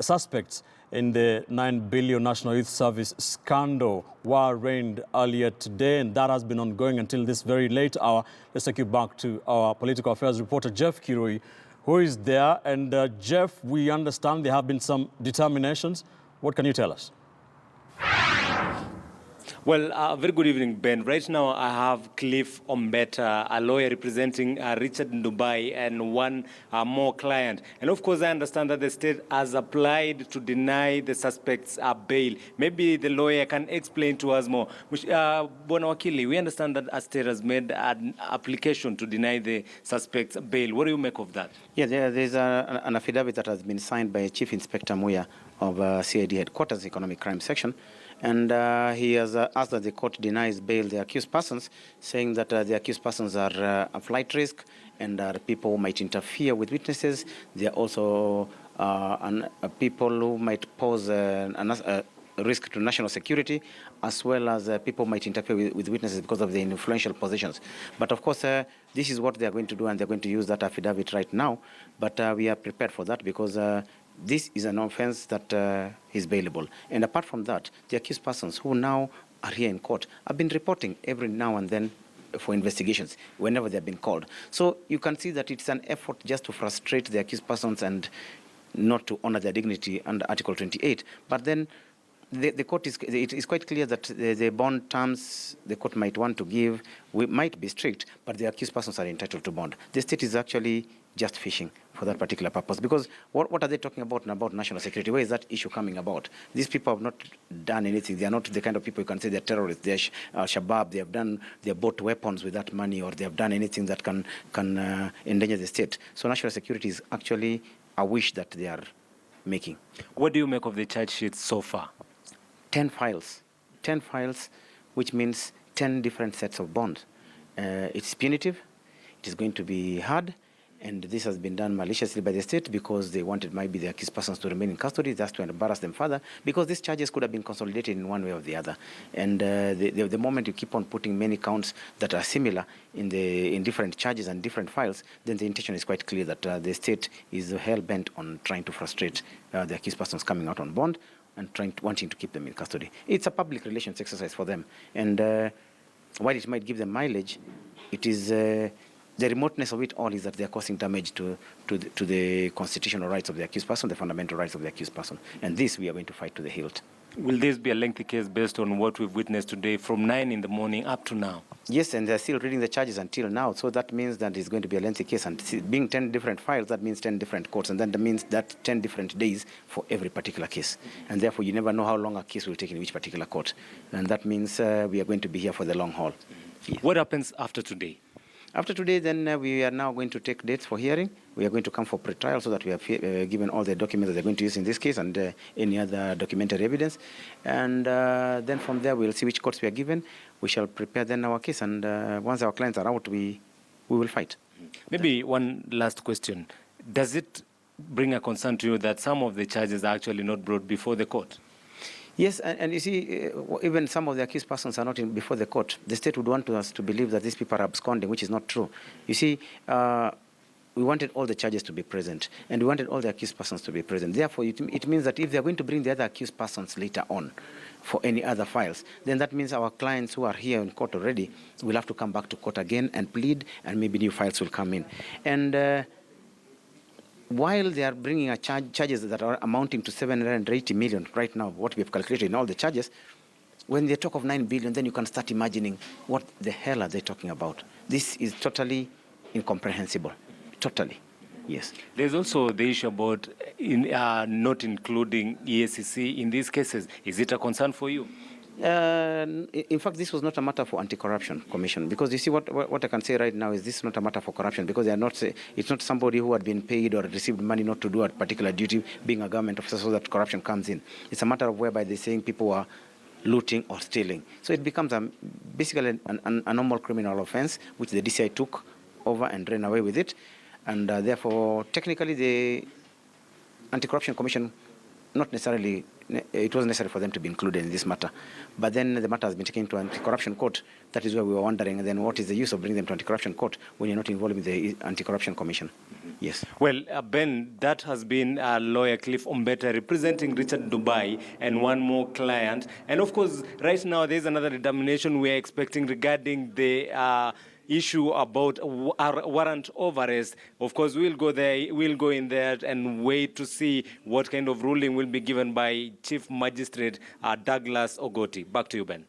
Suspects in the 9 billion National Youth Service scandal were arraigned earlier today, and that has been ongoing until this very late hour. Let's take you back to our political affairs reporter, Jeff Kirui, who is there. And Jeff, we understand there have been some determinations. What can you tell us? Well, very good evening, Ben. Right now, I have Cliff Ombeta, a lawyer representing Richard Ndubai and one more client. And of course, I understand that the state has applied to deny the suspects bail. Maybe the lawyer can explain to us more. Bwana Wakili, we understand that a state has made an application to deny the suspects bail. What do you make of that? Yeah, there's an affidavit that has been signed by Chief Inspector Muya of CID Headquarters Economic Crime Section. And he has asked that the court denies bail the accused persons, saying that the accused persons are a flight risk and people who might interfere with witnesses. They are also people who might pose a risk to national security, as well as people might interfere with witnesses because of their influential positions. But of course, this is what they are going to do, and they're going to use that affidavit right now. But we are prepared for that because this is an offense that is bailable. And apart from that, the accused persons who now are here in court have been reporting every now and then for investigations whenever they've been called. So you can see that it's an effort just to frustrate the accused persons and not to honor their dignity under Article 28. But then the court it is quite clear that the bond terms the court might want to give might be strict, but the accused persons are entitled to bond. The state is actually just fishing for that particular purpose, because what are they talking about national security? Where is that issue coming about? These people have not done anything. They are not the kind of people you can say they're terrorists. They're Shabab. They have bought weapons with that money, or they have done anything that can endanger the state. So national security is actually a wish that they are making. What do you make of the charge sheet so far? 10 files. 10 files, which means 10 different sets of bonds. It's punitive. It is going to be hard. And this has been done maliciously by the state because they wanted maybe the accused persons to remain in custody, just to embarrass them further, because these charges could have been consolidated in one way or the other. And the moment you keep on putting many counts that are similar in different charges and different files, then the intention is quite clear that the state is hell-bent on trying to frustrate the accused persons coming out on bond and wanting to keep them in custody. It's a public relations exercise for them. And while it might give them mileage, it is... the remoteness of it all is that they are causing damage to the constitutional rights of the accused person, the fundamental rights of the accused person. And this we are going to fight to the hilt. Will this be a lengthy case based on what we've witnessed today from 9 in the morning up to now? Yes, and they're still reading the charges until now. So that means that it's going to be a lengthy case. And being 10 different files, that means 10 different courts. And then that means that 10 different days for every particular case. And therefore, you never know how long a case will take in which particular court. And that means we are going to be here for the long haul. Yes. What happens after today? After today, then we are now going to take dates for hearing. We are going to come for pre-trial so that we have given all the documents that they're going to use in this case and any other documentary evidence. And then from there, we'll see which courts we are given. We shall prepare then our case. And once our clients are out, we will fight. Maybe one last question. Does it bring a concern to you that some of the charges are actually not brought before the court? Yes, and you see, even some of the accused persons are not before the court. The state would want us to believe that these people are absconding, which is not true. You see, we wanted all the charges to be present, and we wanted all the accused persons to be present. Therefore, it means that if they are going to bring the other accused persons later on for any other files, then that means our clients who are here in court already will have to come back to court again and plead, and maybe new files will come in. And while they are bringing charges that are amounting to 780 million right now, what we have calculated in all the charges, when they talk of 9 billion, then you can start imagining what the hell are they talking about. This is totally incomprehensible. Totally. Yes. There's also the issue about not including EACC in these cases. Is it a concern for you? In fact, this was not a matter for Anti-Corruption Commission, because you see what I can say right now is this is not a matter for corruption, because they are not. It's not somebody who had been paid or received money not to do a particular duty, being a government officer, so that corruption comes in. It's a matter of whereby they're saying people are looting or stealing. So it becomes basically a normal criminal offense, which the DCI took over and ran away with it, and therefore technically the Anti-Corruption Commission not necessarily, it wasn't necessary for them to be included in this matter. But then the matter has been taken to anti-corruption court. That is where we were wondering, then what is the use of bringing them to anti-corruption court when you're not involved with the anti-corruption commission? Yes. Well, Ben, that has been lawyer Cliff Ombeta representing Richard Ndubai and one more client. And of course, right now there's another determination we're expecting regarding the issue about our warrant of arrest. Of course, we'll go in there and wait to see what kind of ruling will be given by Chief Magistrate Douglas Ogoti. Back to you, Ben.